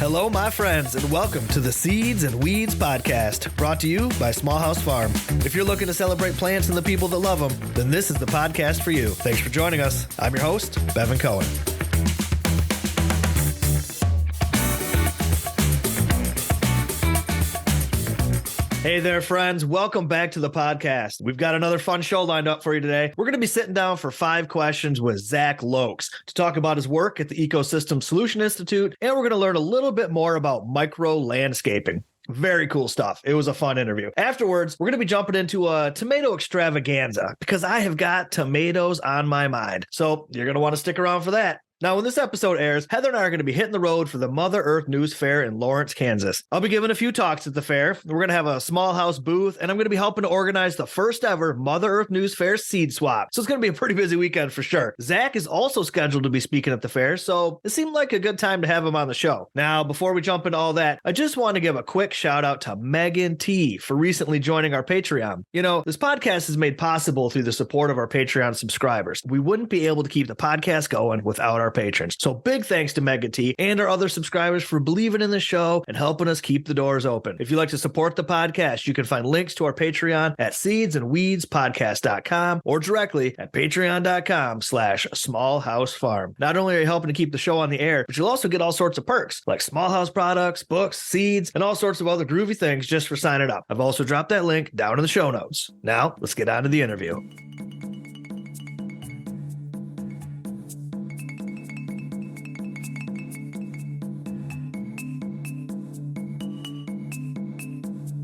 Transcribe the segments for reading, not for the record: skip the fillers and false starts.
Hello, my friends, and welcome to the Seeds and Weeds podcast, brought to you by Small House Farm. If you're looking to celebrate plants and the people that love them, then this is the podcast for you. Thanks for joining us. I'm your host, Bevan Cohen. Hey there, friends. Welcome back to the podcast. We've got another fun show lined up for you today. We're going to be sitting down for 5 questions with Zach Loeks to talk about his work at the Ecosystem Solution Institute, and we're going to learn a little bit more about micro landscaping. Very cool stuff. It was a fun interview. Afterwards, we're going to be jumping into a tomato extravaganza because I have got tomatoes on my mind. So you're going to want to stick around for that. Now, when this episode airs, Heather and I are going to be hitting the road for the Mother Earth News Fair in Lawrence, Kansas. I'll be giving a few talks at the fair. We're going to have a small house booth, and I'm going to be helping to organize the first ever Mother Earth News Fair seed swap. So it's going to be a pretty busy weekend for sure. Zach is also scheduled to be speaking at the fair, so it seemed like a good time to have him on the show. Now, before we jump into all that, I just want to give a quick shout out to Megan T for recently joining our Patreon. You know, this podcast is made possible through the support of our Patreon subscribers. We wouldn't be able to keep the podcast going without our patrons. So big thanks to Megan T and our other subscribers for believing in the show and helping us keep the doors open. If you'd like to support the podcast, you can find links to our Patreon at seedsandweedspodcast.com or directly at patreon.com/smallhousefarm. Not only are you helping to keep the show on the air, but you'll also get all sorts of perks like small house products, books, seeds, and all sorts of other groovy things just for signing up. I've also dropped that link down in the show notes. Now, let's get on to the interview.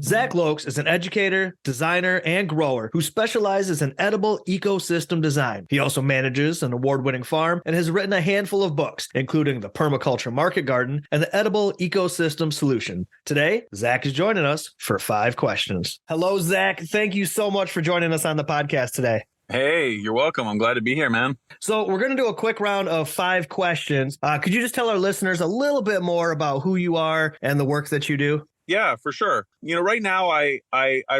Zack Loeks is an educator, designer, and grower who specializes in edible ecosystem design. He also manages an award-winning farm and has written a handful of books, including the Permaculture Market Garden and the Edible Ecosystem Solution. Today, Zach is joining us for 5 questions. Hello, Zach. Thank you so much for joining us on the podcast today. Hey, you're welcome. I'm glad to be here, man. So we're going to do a quick round of 5 questions. Could you just tell our listeners a little bit more about who you are and the work that you do? Yeah, for sure. You know, right now I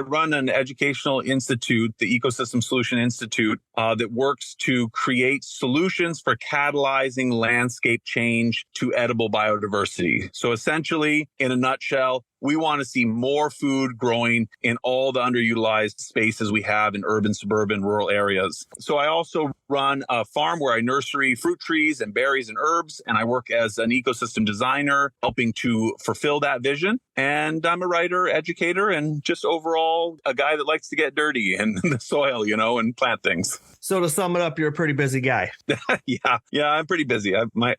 run an educational institute, the Ecosystem Solution Institute, that works to create solutions for catalyzing landscape change to edible biodiversity. So essentially, in a nutshell, we want to see more food growing in all the underutilized spaces we have in urban, suburban, rural areas. So I also run a farm where I nursery fruit trees and berries and herbs, and I work as an ecosystem designer, helping to fulfill that vision. And I'm a writer, educator, and just overall a guy that likes to get dirty in the soil, you know, and plant things. So to sum it up, you're a pretty busy guy. Yeah, I'm pretty busy. My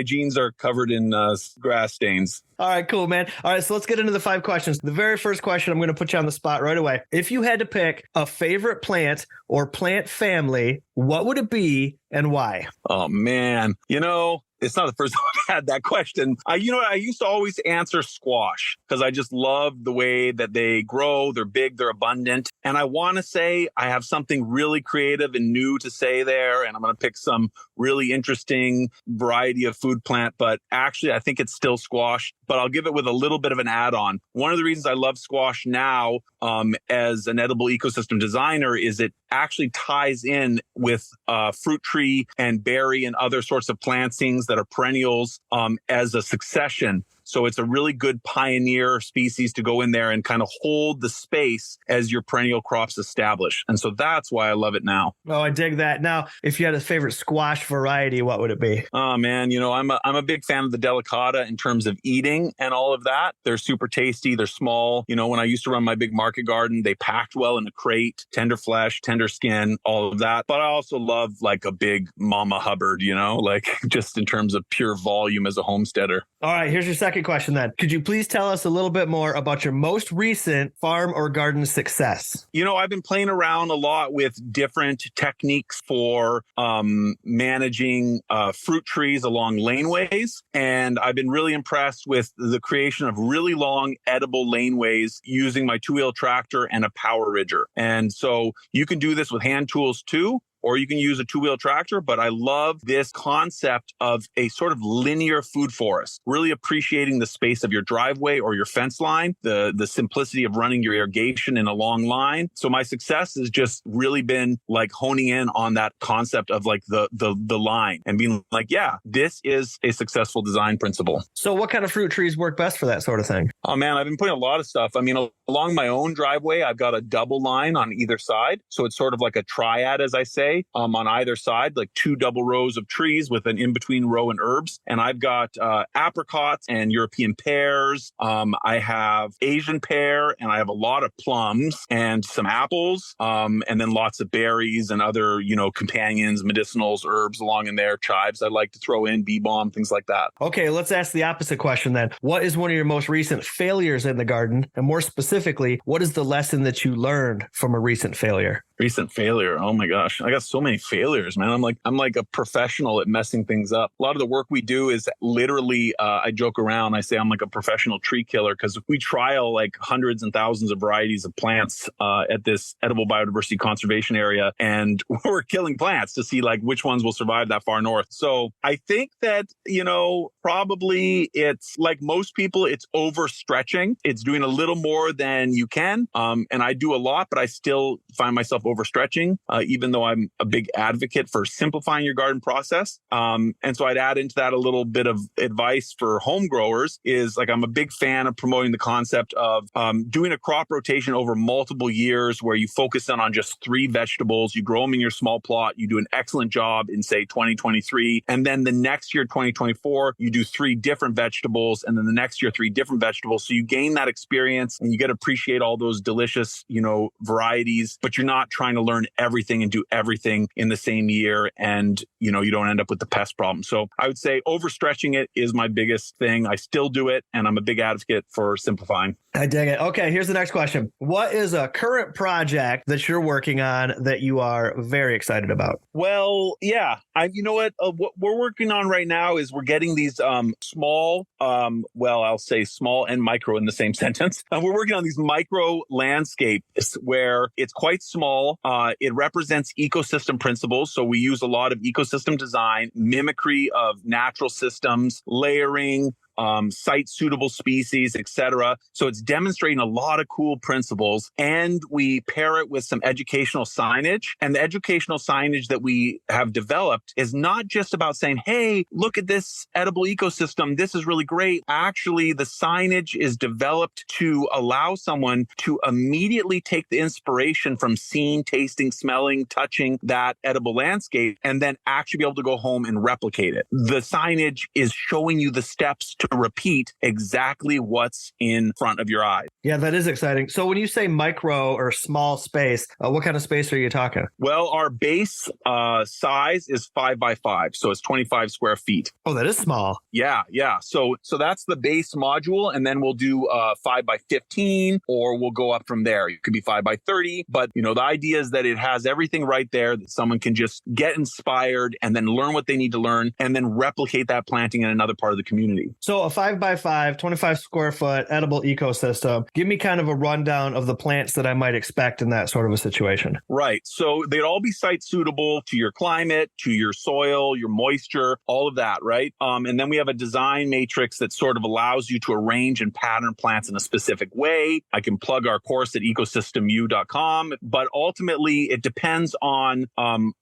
jeans are covered in grass stains. All right, cool, man. All right, so let's get into the 5 questions. The very first question, I'm going to put you on the spot right away. If you had to pick a favorite plant or plant family, what would it be and why? Oh, man. You know, it's not the first time I've had that question. I used to always answer squash because I just love the way that they grow. They're big, they're abundant. And I want to say I have something really creative and new to say there. And I'm going to pick some really interesting variety of food plant. But actually, I think it's still squash. But I'll give it with a little bit of an add-on. One of the reasons I love squash now as an edible ecosystem designer is it actually ties in with fruit tree and berry and other sorts of plantings that are perennials as a succession. So it's a really good pioneer species to go in there and kind of hold the space as your perennial crops establish. And so that's why I love it now. Oh, I dig that. Now, if you had a favorite squash variety, what would it be? Oh, man, you know, I'm a big fan of the delicata in terms of eating and all of that. They're super tasty. They're small. You know, when I used to run my big market garden, they packed well in a crate, tender flesh, tender skin, all of that. But I also love like a big Mama Hubbard, you know, like just in terms of pure volume as a homesteader. All right, here's your second question then. Could you please tell us a little bit more about your most recent farm or garden success? You know, I've been playing around a lot with different techniques for managing fruit trees along laneways. And I've been really impressed with the creation of really long edible laneways using my 2-wheel tractor and a power ridger. And so you can do this with hand tools too, or you can use a two-wheel tractor. But I love this concept of a sort of linear food forest, really appreciating the space of your driveway or your fence line, the simplicity of running your irrigation in a long line. So my success has just really been like honing in on that concept of like the line and being like, yeah, this is a successful design principle. So what kind of fruit trees work best for that sort of thing? Oh man, I've been putting a lot of stuff. I mean, along my own driveway, I've got a double line on either side. So it's sort of like a triad, as I say, on either side, like two double rows of trees with an in-between row and herbs. And I've got apricots and European pears. I have Asian pear, and I have a lot of plums and some apples, and then lots of berries and other, companions, medicinals, herbs along in there, chives I like to throw in, bee balm, things like that. Okay, let's ask the opposite question then. What is one of your most recent failures in the garden? And more specifically, what is the lesson that you learned from a recent failure? Recent failure. Oh my gosh. I got so many failures, man. I'm like a professional at messing things up. A lot of the work we do is literally, I joke around. I say I'm like a professional tree killer because we trial like hundreds and thousands of varieties of plants at this edible biodiversity conservation area. And we're killing plants to see like which ones will survive that far north. So I think that, probably it's like most people, it's overstretching. It's doing a little more than you can. And I do a lot, but I still find myself overstretching, even though I'm a big advocate for simplifying your garden process. And so I'd add into that a little bit of advice for home growers is like, I'm a big fan of promoting the concept of doing a crop rotation over multiple years where you focus in on just 3 vegetables, you grow them in your small plot, you do an excellent job in say 2023. And then the next year, 2024, you do 3 different vegetables. And then the next year, 3 different vegetables. So you gain that experience and you get to appreciate all those delicious, varieties, but you're not trying to learn everything and do everything in the same year. And, you don't end up with the pest problem. So I would say overstretching it is my biggest thing. I still do it. And I'm a big advocate for simplifying. I dig it. Okay, here's the next question. What is a current project that you're working on that you are very excited about? Well, yeah. What we're working on right now is we're getting these small, I'll say small and micro in the same sentence. We're working on these micro landscapes where it's quite small. It represents ecosystem principles. So we use a lot of ecosystem design, mimicry of natural systems, layering, site-suitable species, etc. So it's demonstrating a lot of cool principles, and we pair it with some educational signage. And the educational signage that we have developed is not just about saying, hey, look at this edible ecosystem. This is really great. Actually, the signage is developed to allow someone to immediately take the inspiration from seeing, tasting, smelling, touching that edible landscape, and then actually be able to go home and replicate it. The signage is showing you the steps to repeat exactly what's in front of your eyes. Yeah, that is exciting. So when you say micro or small space, what kind of space are you talking? Well, our base size is 5 by 5. So it's 25 square feet. Oh, that is small. Yeah. So that's the base module. And then we'll do 5 by 15, or we'll go up from there. It could be 5 by 30. But, the idea is that it has everything right there that someone can just get inspired and then learn what they need to learn and then replicate that planting in another part of the community. So a 5 by 5, 25 square foot edible ecosystem. Give me kind of a rundown of the plants that I might expect in that sort of a situation. Right. So they'd all be site suitable to your climate, to your soil, your moisture, all of that, right? And then we have a design matrix that sort of allows you to arrange and pattern plants in a specific way. I can plug our course at ecosystemu.com, but ultimately it depends on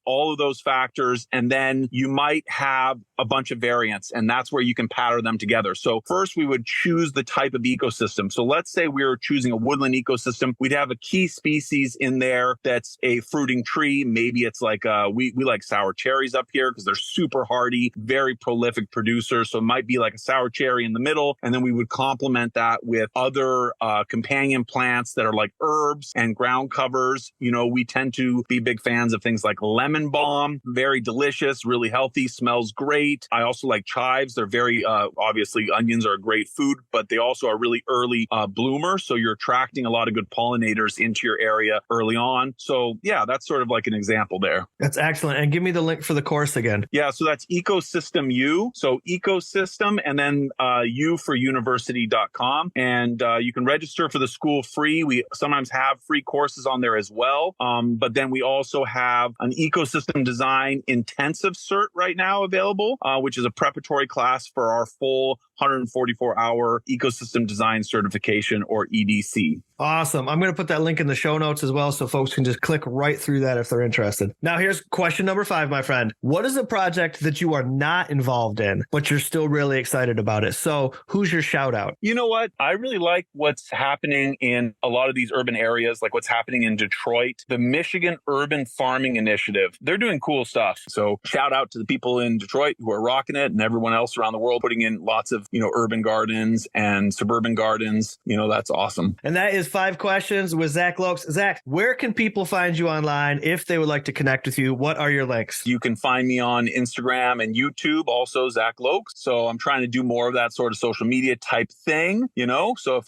all of those factors. And then you might have a bunch of variants, and that's where you can pattern them together. So first we would choose the type of ecosystem. So let's say we were choosing a woodland ecosystem. We'd have a key species in there that's a fruiting tree. Maybe it's like, we like sour cherries up here because they're super hardy, very prolific producers. So it might be like a sour cherry in the middle. And then we would complement that with other companion plants that are like herbs and ground covers. We tend to be big fans of things like lemon balm, very delicious, really healthy, smells great. I also like chives. They're very obviously obviously onions are a great food, but they also are really early bloomers. So you're attracting a lot of good pollinators into your area early on. So yeah, that's sort of like an example there. That's excellent. And give me the link for the course again. Yeah, so that's Ecosystem U. So ecosystem and then U for university.com. And you can register for the school free. We sometimes have free courses on there as well. But then we also have an ecosystem design intensive cert right now available, which is a preparatory class for our full 144-hour ecosystem design certification, or EDC. Awesome. I'm going to put that link in the show notes as well, so folks can just click right through that if they're interested. Now, here's question number 5, my friend. What is a project that you are not involved in, but you're still really excited about it? So who's your shout out? You know what? I really like what's happening in a lot of these urban areas, like what's happening in Detroit, the Michigan Urban Farming Initiative. They're doing cool stuff. So shout out to the people in Detroit who are rocking it, and everyone else around the world putting in lots of, urban gardens and suburban gardens. That's awesome. And that is 5 questions with Zack Loeks. Zack, where can people find you online if they would like to connect with you? What are your links? You can find me on Instagram and YouTube, also Zack Loeks. So I'm trying to do more of that sort of social media type thing, So if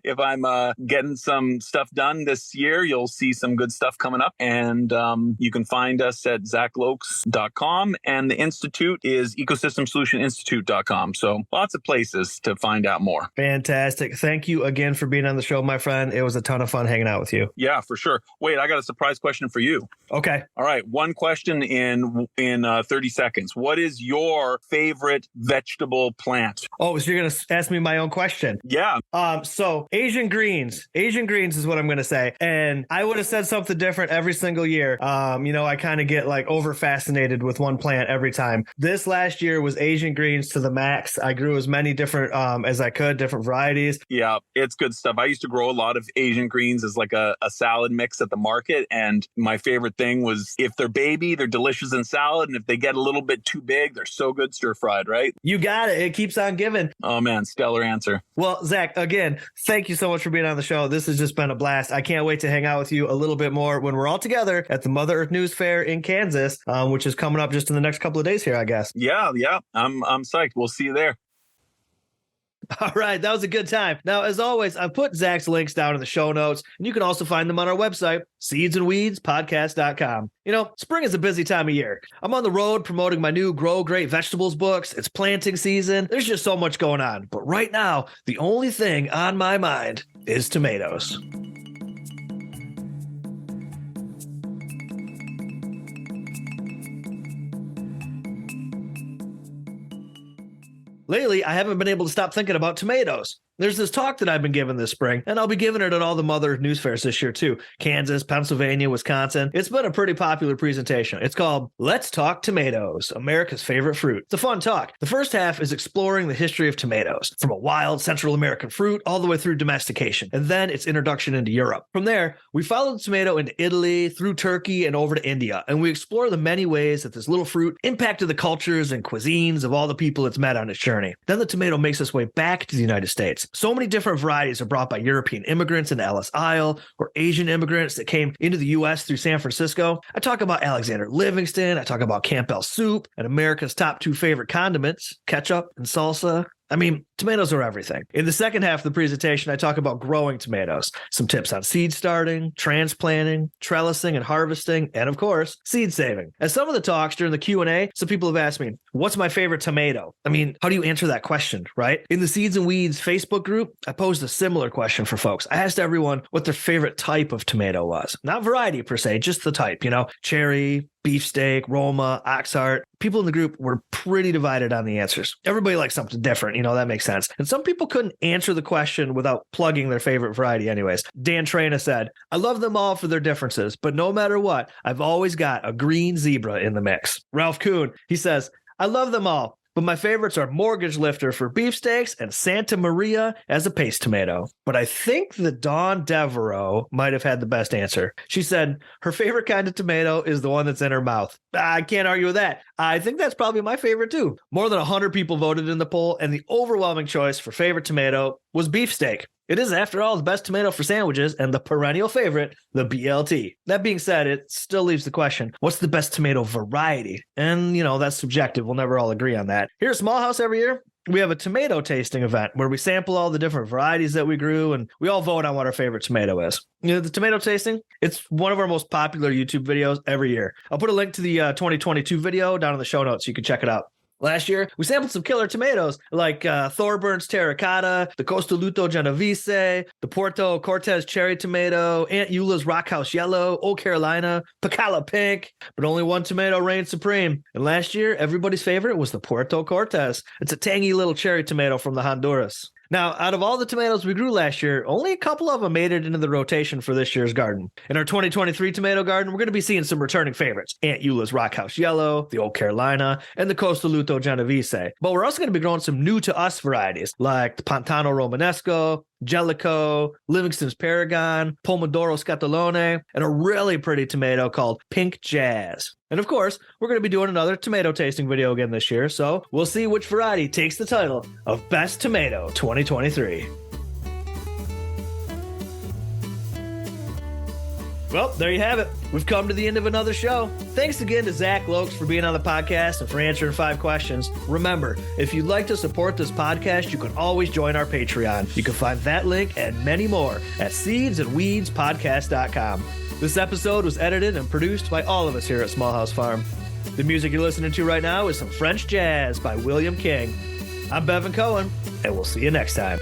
if I'm getting some stuff done this year, you'll see some good stuff coming up. And you can find us at zackloeks.com, and the institute is ecosystemsolutioninstitute.com. So lots of places to find out more. Fantastic. Thank you again for being on the show, my friend. It was a ton of fun hanging out with you. Yeah, for sure. Wait, I got a surprise question for you. Okay. All right. One question in 30 seconds. What is your favorite vegetable plant? Oh, so you're going to ask me my own question? Yeah. So Asian greens. Asian greens is what I'm going to say. And I would have said something different every single year. I kind of get like over fascinated with one plant every time. This last year was Asian greens to the max. I grew as many different as I could, different varieties. Yeah, it's good stuff. I used to grow a lot of Asian greens as like a salad mix at the market. And my favorite thing was, if they're baby, they're delicious in salad. And if they get a little bit too big, they're so good stir fried, right? You got it. It keeps on giving. Oh man, stellar answer. Well, Zack, again, thank you so much for being on the show. This has just been a blast. I can't wait to hang out with you a little bit more when we're all together at the Mother Earth News Fair in Kansas, which is coming up just in the next couple of days here, I guess. Yeah. I'm psyched. We'll see you there. All right, that was a good time. Now, as always, I've put Zack's links down in the show notes, and you can also find them on our website, seedsandweedspodcast.com. Spring is a busy time of year. I'm on the road promoting my new Grow Great Vegetables books. It's planting season. There's just so much going on. But right now, the only thing on my mind is tomatoes. Lately, I haven't been able to stop thinking about tomatoes. There's this talk that I've been giving this spring, and I'll be giving it at all the Mother Earth News Fairs this year too. Kansas, Pennsylvania, Wisconsin. It's been a pretty popular presentation. It's called Let's Talk Tomatoes, America's Favorite Fruit. It's a fun talk. The first half is exploring the history of tomatoes, from a wild Central American fruit all the way through domestication, and then its introduction into Europe. From there, we follow the tomato into Italy, through Turkey, and over to India, and we explore the many ways that this little fruit impacted the cultures and cuisines of all the people it's met on its journey. Then the tomato makes its way back to the United States. So many different varieties are brought by European immigrants into Ellis Isle, or Asian immigrants that came into the U.S. through San Francisco. I talk about Alexander Livingston. I talk about Campbell soup and America's top 2 favorite condiments, ketchup and salsa. I mean, tomatoes are everything. In the second half of the presentation, I talk about growing tomatoes, some tips on seed starting, transplanting, trellising and harvesting, and of course, seed saving. As some of the talks during the Q&A, some people have asked me, what's my favorite tomato? I mean, how do you answer that question, right? In the Seeds and Weeds Facebook group, I posed a similar question for folks. I asked everyone what their favorite type of tomato was. Not variety per se, just the type, cherry, beefsteak, Roma, Oxheart. People in the group were pretty divided on the answers. Everybody likes something different, that makes sense. And some people couldn't answer the question without plugging their favorite variety anyways. Dan Trena said, I love them all for their differences, but no matter what, I've always got a green zebra in the mix. Ralph Kuhn, he says, I love them all, but my favorites are Mortgage Lifter for beefsteaks and Santa Maria as a paste tomato. But I think that Dawn Devereaux might have had the best answer. She said her favorite kind of tomato is the one that's in her mouth. I can't argue with that. I think that's probably my favorite too. More than 100 people voted in the poll, and the overwhelming choice for favorite tomato was beefsteak. It is, after all, the best tomato for sandwiches and the perennial favorite, the BLT. That being said, it still leaves the question, what's the best tomato variety? And, that's subjective. We'll never all agree on that. Here at Small House every year, we have a tomato tasting event where we sample all the different varieties that we grew and we all vote on what our favorite tomato is. You know, the tomato tasting, it's one of our most popular YouTube videos every year. I'll put a link to the 2022 video down in the show notes so you can check it out. Last year, we sampled some killer tomatoes like Thorburns Terracotta, the Costoluto Genovese, the Porto Cortez Cherry Tomato, Aunt Eula's Rockhouse Yellow, Old Carolina, Pacala Pink, but only one tomato reigned supreme. And last year, everybody's favorite was the Puerto Cortez. It's a tangy little cherry tomato from the Honduras. Now, out of all the tomatoes we grew last year, only a couple of them made it into the rotation for this year's garden. In our 2023 tomato garden, we're going to be seeing some returning favorites. Aunt Eula's Rockhouse Yellow, the Old Carolina, and the Costoluto Genovese. But we're also going to be growing some new-to-us varieties, like the Pantano Romanesco, Jellicoe, Livingston's Paragon, Pomodoro Scatolone, and a really pretty tomato called Pink Jazz. And of course, we're going to be doing another tomato tasting video again this year, so we'll see which variety takes the title of Best Tomato 2023. Well, there you have it. We've come to the end of another show. Thanks again to Zack Loeks for being on the podcast and for answering 5 questions. Remember, if you'd like to support this podcast, you can always join our Patreon. You can find that link and many more at seedsandweedspodcast.com. This episode was edited and produced by all of us here at Small House Farm. The music you're listening to right now is some French jazz by William King. I'm Bevan Cohen, and we'll see you next time.